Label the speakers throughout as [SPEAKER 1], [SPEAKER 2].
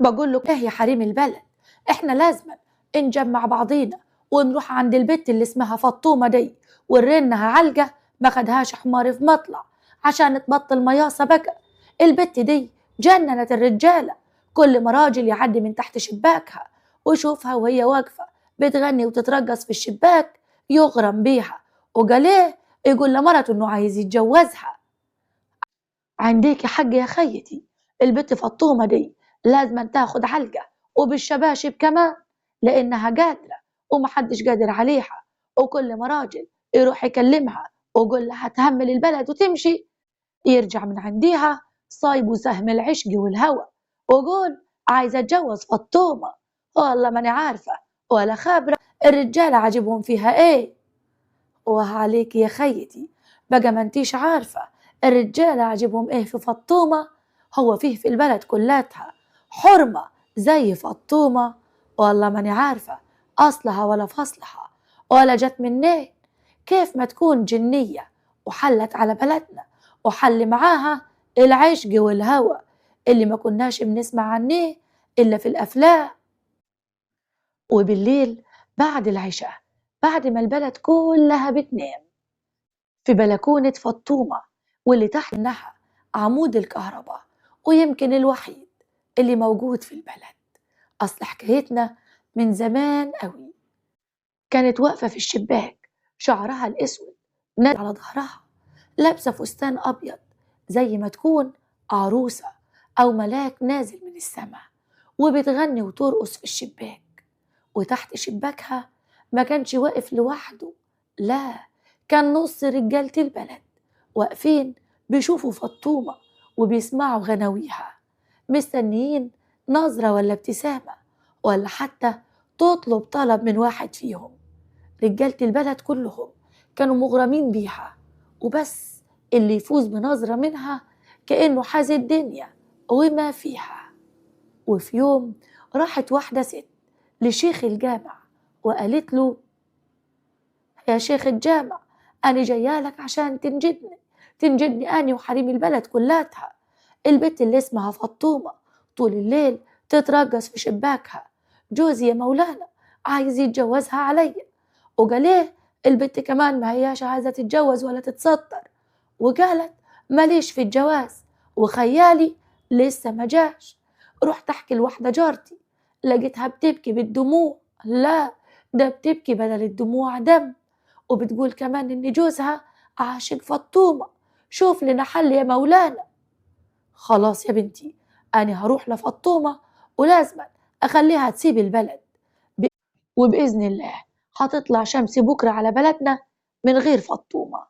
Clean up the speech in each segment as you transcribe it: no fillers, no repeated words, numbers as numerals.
[SPEAKER 1] بقول له ايه يا حريم البلد، احنا لازم نجمع بعضينا ونروح عند البت اللي اسمها فطومة دي ونرنها علقة ما خدهاش حمار في مطلع عشان تبطل مياصة بقى. البت دي جننت الرجالة، كل ما راجل يعدي من تحت شباكها ويشوفها وهي واقفة بتغني وتترقص في الشباك يغرم بيها، وقال ايه يقول لمرته انه عايز يتجوزها. عنديكي حق يا خيتي، البت فطومة دي لازم تاخد علقة وبالشباشب كمان، لأنها قادرة ومحدش قادر عليها، وكل ما راجل يروح يكلمها ويقول لها تهمل البلد وتمشي يرجع من عنديها صايب وسهم العشق والهوى ويقول عايزة أتجوز فطومة. والله ماني عارفة ولا خابرة الرجالة عاجبهم فيها إيه. وعليك يا خيتي بقى ما انتيش عارفة الرجالة عجبهم ايه في فطومة؟ هو فيه في البلد كلاتها حرمة زي فطومة؟ والله ماني عارفة أصلها ولا فصلها ولا جت منين، كيف ما تكون جنية وحلت على بلدنا وحل معاها العشق والهوى اللي ما كناش بنسمع عنيه إلا في الأفلام. وبالليل بعد العشاء بعد ما البلد كلها بتنام في بلكونة فطومة واللي تحت منها عمود الكهرباء ويمكن الوحيد اللي موجود في البلد. أصل حكايتنا من زمان قوي، كانت واقفة في الشباك شعرها الأسود نازل على ظهرها، لابسة فستان أبيض زي ما تكون عروسة أو ملاك نازل من السماء، وبتغني وترقص في الشباك. وتحت شباكها ما كانش واقف لوحده، لا، كان نص رجالة البلد واقفين بيشوفوا فطومة وبيسمعوا غناويها، مستنيين نظرة ولا ابتسامة ولا حتى تطلب طلب من واحد فيهم. رجالة البلد كلهم كانوا مغرمين بيها، وبس اللي يفوز بنظرة منها كأنه حاز الدنيا وما فيها. وفي يوم راحت واحدة ست لشيخ الجامع وقالت له يا شيخ الجامع، أنا جايالك عشان تنجدني أني وحريم البلد كلاتها. البت اللي اسمها فطومة طول الليل تترقص في شباكها، جوزي يا مولانا عايز يتجوزها عليا. وقال ايه البت كمان ما هياش عايزة تتجوز ولا تتسطر، وقالت ماليش في الجواز وخيالي لسه ما جاش. رحت احكي لواحدة جارتي لقيتها بتبكي بالدموع، لا ده بتبكي بدل الدموع دم، وبتقول كمان ان جوزها عاشق فطومة، شوف لنا حل يا مولانا. خلاص يا بنتي انا هروح لفطومة ولازم اخليها تسيب البلد، وبإذن الله هتطلع شمس بكرة على بلدنا من غير فطومة.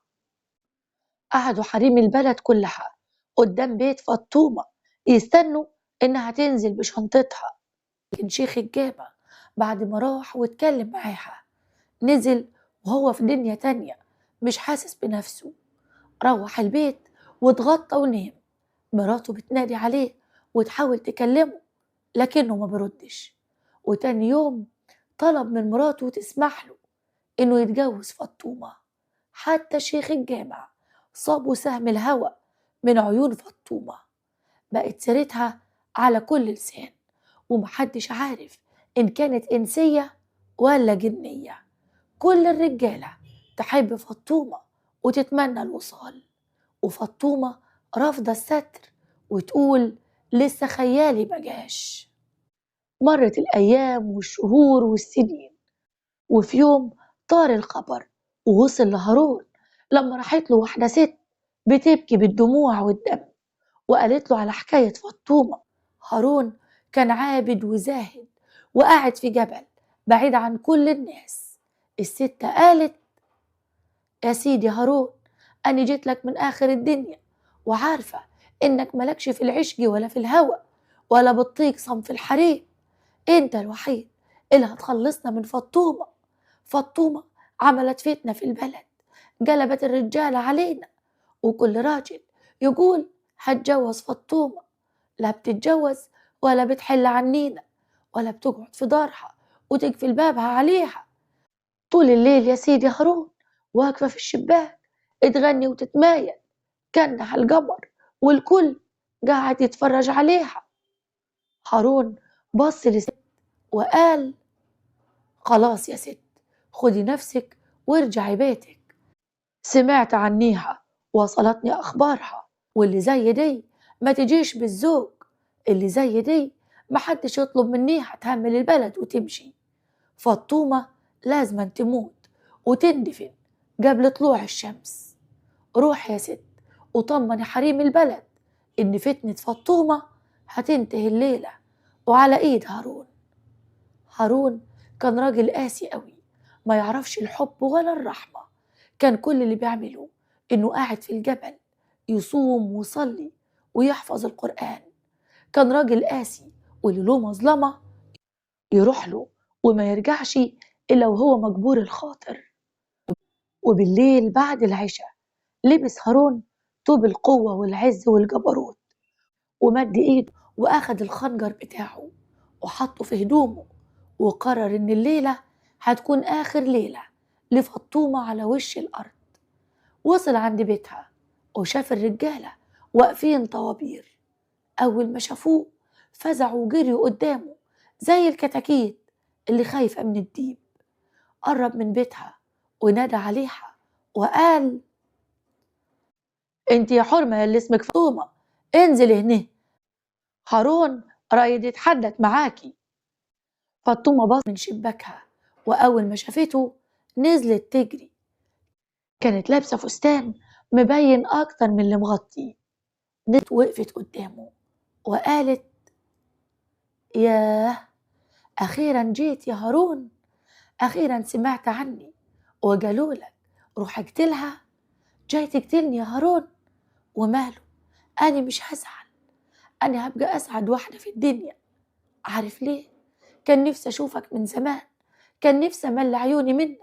[SPEAKER 1] قعدوا حريم البلد كلها قدام بيت فطومة يستنوا إنها تنزل بشنطتها، لكن شيخ الجامع بعد ما راح واتكلم معاها نزل وهو في دنيا تانية مش حاسس بنفسه. روح البيت واتغطى ونام، مراته بتنادي عليه وتحاول تكلمه لكنه ما بردش. وتاني يوم طلب من مراته تسمح له إنه يتجوز فطومة. حتى شيخ الجامع صابه سهم الهوى من عيون فطومة، بقت سيرتها على كل لسان ومحدش عارف إن كانت إنسية ولا جنية. كل الرجالة تحب فطومة وتتمنى الوصال، وفطومة رافضة الستر وتقول لسه خيالي مجاش. مرت الأيام والشهور والسنين، وفي يوم طار الخبر ووصل لهارون لما راحت له واحدة ست بتبكي بالدموع والدم وقالت له على حكاية فطومة. هارون كان عابد وزاهد وقاعد في جبل بعيد عن كل الناس. الست قالت يا سيدي هارون، أنا جيت لك من آخر الدنيا وعارفة إنك ملكش في العشق ولا في الهوى ولا بتطيق صنف الحريم، أنت الوحيد اللي هتخلصنا من فطومة. فطومة عملت فتنة في البلد، قلبت الرجال علينا، وكل راجل يقول هتجوز فطومة، لا بتتجوز ولا بتحل عنينا ولا بتقعد في دارها وتقفل بابها عليها. طول الليل يا سيدي هارون واقفة في الشباك تغني وتتمايل كأنها القمر والكل قاعد يتفرج عليها. هارون بص للست وقال: خلاص يا ست، خدي نفسك وارجعي بيتك. سمعت عنيها، وصلتني أخبارها، واللي زي دي ما تجيش بالزوج. اللي زي دي محدش يطلب منيها تهمل البلد وتمشي. فطومة لازم تموت وتندفن قبل طلوع الشمس. روح يا ست وطمني حريم البلد إن فتنة فطومة هتنتهي الليلة وعلى إيد هارون. هارون كان راجل قاسي قوي، ما يعرفش الحب ولا الرحمة. كان كل اللي بيعمله إنه قاعد في الجبل يصوم ويصلي ويحفظ القرآن. كان راجل قاسي، واللي له مظلمة يروح له وما يرجعش إلا وهو مجبور الخاطر. وبالليل بعد العشاء لبس هارون طوب القوة والعز والجبروت، ومد إيده وأخد الخنجر بتاعه وحطه في هدومه، وقرر إن الليلة هتكون آخر ليلة لفطومة على وش الأرض. وصل عند بيتها وشاف الرجالة واقفين طوابير. أول ما شافوه فزعوا وجريوا قدامه زي الكتاكيت اللي خايفة من الديب. قرب من بيتها ونادى عليها وقال: انت يا حرمة يا اللي اسمك فاطمة، انزل هنا، هارون رايد يتحدث معاكي. فاطمة بص من شباكها، وأول ما شافته نزلت تجري. كانت لابسة فستان مبين أكتر من اللي مغطيه. نزلت وقفت قدامه وقالت: ياه، أخيرا جيت يا هارون، أخيرا سمعت عني وقالولك روح اقتلها. جاي تقتلني يا هارون؟ وماله، أنا مش هزعل، أنا هبقى أسعد واحدة في الدنيا. عارف ليه؟ كان نفسي أشوفك من زمان، كان نفسي أملى عيوني منك.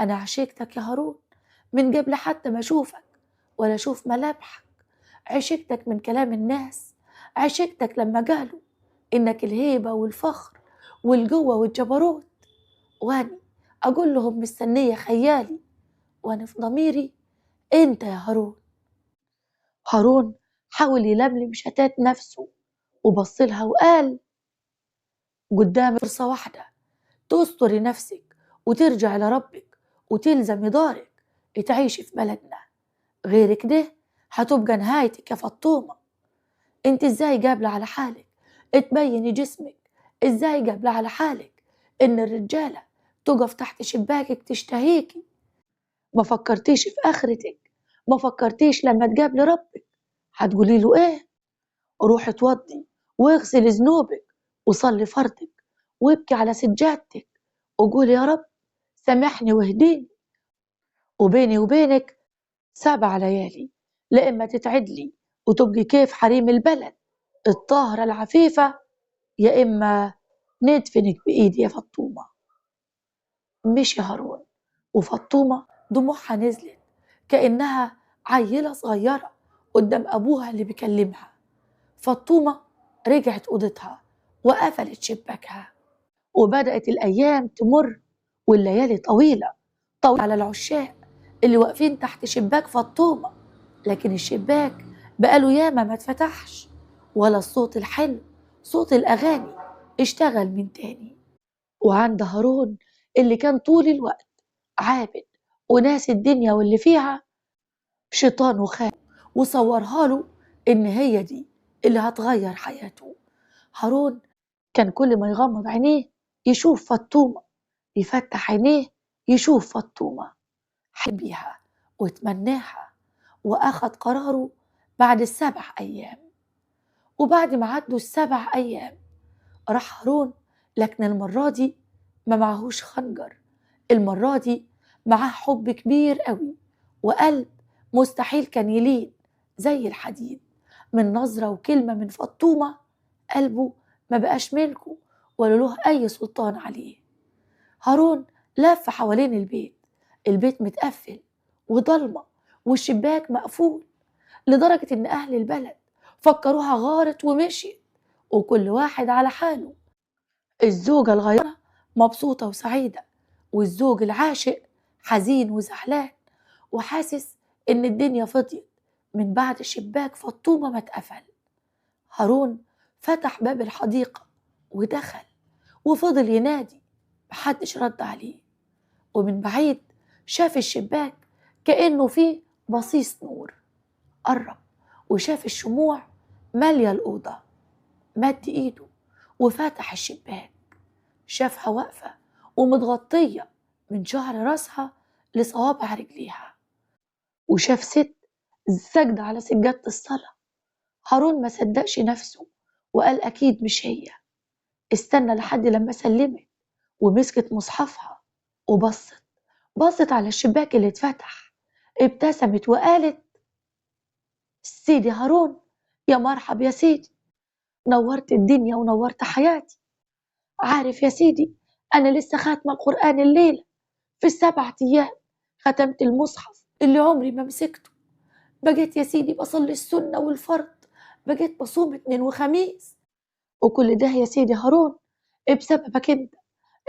[SPEAKER 1] أنا عشقتك يا هارون من قبل حتى ما أشوفك ولا أشوف ملامحك. عشقتك من كلام الناس، عشقتك لما قالوا إنك الهيبة والفخر والقوة والجبروت، وأنا أقول لهم مستنية خيالي، وأنا في ضميري أنت يا هارون. هارون حاول يلملم شتات نفسه وبصلها وقال: قدامي فرصة واحدة تستري نفسك وترجع لربك وتلزمي دارك تعيشي في بلدنا، غير كده هتبقى نهايتك يا فطومة. انت ازاي قابلة على حالك تبيني جسمك؟ ازاي قابلة على حالك ان الرجالة تقف تحت شباكك تشتهيكي؟ ما فكرتيش في آخرتك؟ ما فكرتيش لما تقابلي ربك هتقولي له ايه؟ روحي اتوضي واغسلي ذنوبك وصلي فرضك وابكي على سجادتك وقولي: يا رب سامحني واهديني، وبيني وبينك 7 ليالي، لا إما تتعدلي وتبقي كيف حريم البلد الطاهرة العفيفة، يا إما ندفنك بإيدي يا فطومة. مشي هارون وفطومة دموعها نزلت كأنها عيلة صغيرة قدام أبوها اللي بيكلمها. فطومة رجعت أوضتها وقفلت شباكها، وبدأت الأيام تمر والليالي طويلة طويلة على العشاق اللي واقفين تحت شباك فطومة. لكن الشباك بقاله ياما ما اتفتحش، ولا الصوت الحلو صوت الأغاني اشتغل من تاني. وعند هارون اللي كان طول الوقت عابد وناس الدنيا واللي فيها، شيطان وخان وصورها له إن هي دي اللي هتغير حياته. هارون كان كل ما يغمض عينيه يشوف فطومة، يفتح عينيه يشوف فطومة، حب بيها وتمناها. وأخد قراره بعد ال7 أيام. وبعد ما عدوا ال7 أيام راح هارون، لكن المرة دي ما معهوش خنجر، المرة دي معاه حب كبير قوي وقلب مستحيل كان يلين زي الحديد. من نظرة وكلمة من فطومة قلبه ما بقاش ملكه ولا له أي سلطان عليه. هارون لف حوالين البيت، البيت متقفل وضلمة والشباك مقفول، لدرجة إن أهل البلد فكروها غارت ومشيت وكل واحد على حاله. الزوجة الغيرانة مبسوطة وسعيدة، والزوج العاشق حزين وزعلان وحاسس إن الدنيا فضيت من بعد شباك فطومة ما اتقفل. هارون فتح باب الحديقة ودخل وفضل ينادي، محدش رد عليه. ومن بعيد شاف الشباك كأنه فيه بصيص نور. قرب وشاف الشموع مالية الأوضة. مد إيده وفتح الشباك، شافها واقفة ومتغطية من شعر راسها لصوابع رجليها، وشاف ست ساجدة على سجادة الصلاة. هارون ما صدقش نفسه وقال أكيد مش هي. استنى لحد لما سلمت ومسكت مصحفها وبصت على الشباك اللي اتفتح. ابتسمت وقالت: سيدي هارون، يا مرحب يا سيدي، نورت الدنيا ونورت حياتي. عارف يا سيدي، أنا لسه خاتمة القرآن الليلة في ال7 أيام. ختمت المصحف اللي عمري ما مسكته. بقيت يا سيدي بصلي السنة والفرض، بقيت بصوم اثنين وخميس. وكل ده يا سيدي هارون بسببك انت،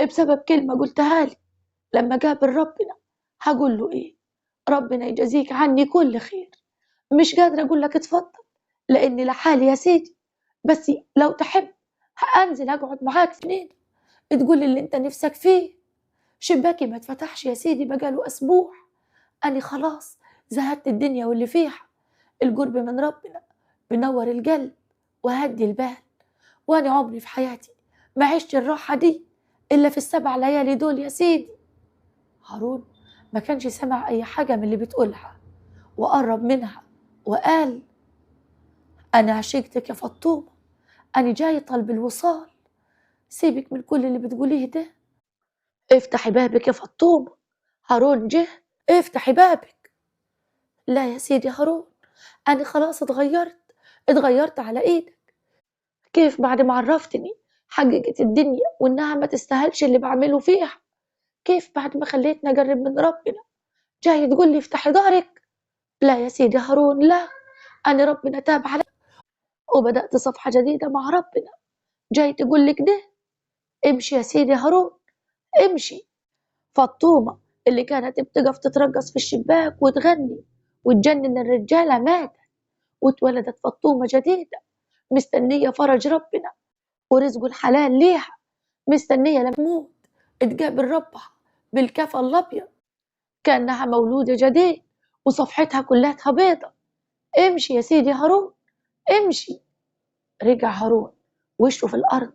[SPEAKER 1] بسبب كلمة قلتها لي لما قابل ربنا. هقول له ايه؟ ربنا يجازيك عني كل خير. مش قادرة اقول لك اتفضل لاني لحالي يا سيدي، بس لو تحب هانزل اقعد معاك سنين تقول اللي انت نفسك فيه. شباكي ما اتفتحش يا سيدي بقاله اسبوع. أنا خلاص زهدت الدنيا واللي فيها. القرب من ربنا بنور القلب وهدي البال، وأنا عمري في حياتي ما عشت الراحة دي إلا في ال7 ليالي دول يا سيدي. هارون ما كانش سمع أي حاجة من اللي بتقولها، وقرب منها وقال: أنا عشقتك يا فطومة، أنا جاي طلب الوصال. سيبك من كل اللي بتقوليه ده، افتحي بابك يا فطومة، هارون جه، افتحي بابك. لا يا سيدي هارون، أنا خلاص اتغيرت على إيدك. كيف بعد ما عرفتني حقيقة الدنيا وإنها ما تستاهلش اللي بعمله فيها؟ كيف بعد ما خليتني أقرب من ربنا جاي تقول لي افتحي ظهرك؟ لا يا سيدي هارون، لا. أنا ربنا تاب علي وبدأت صفحة جديدة مع ربنا، جاي تقول لك ده؟ امشي يا سيدي هارون، امشي. فطومة اللي كانت بتقف تترقص في الشباك وتغني وتجنن الرجالة ماتت، واتولدت فطومة جديدة مستنية فرج ربنا ورزقه الحلال ليها، مستنية لما تموت تقابل ربها بالكفن الأبيض كأنها مولودة جديد وصفحتها كلها بيضة. امشي يا سيدي هارون، امشي. رجع هارون وشه في الأرض.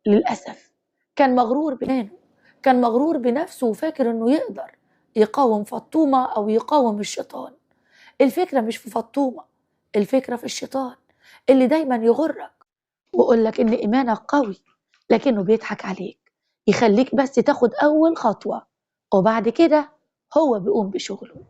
[SPEAKER 1] للأسف كان مغرور بنفسه، كان مغرور بنفسه وفاكر إنه يقدر يقاوم فطومة أو يقاوم الشيطان. الفكرة مش في فطومة، الفكرة في الشيطان اللي دايما يغرك ويقول لك إن إيمانك قوي، لكنه بيضحك عليك يخليك بس تاخد أول خطوة وبعد كده هو بيقوم بشغله.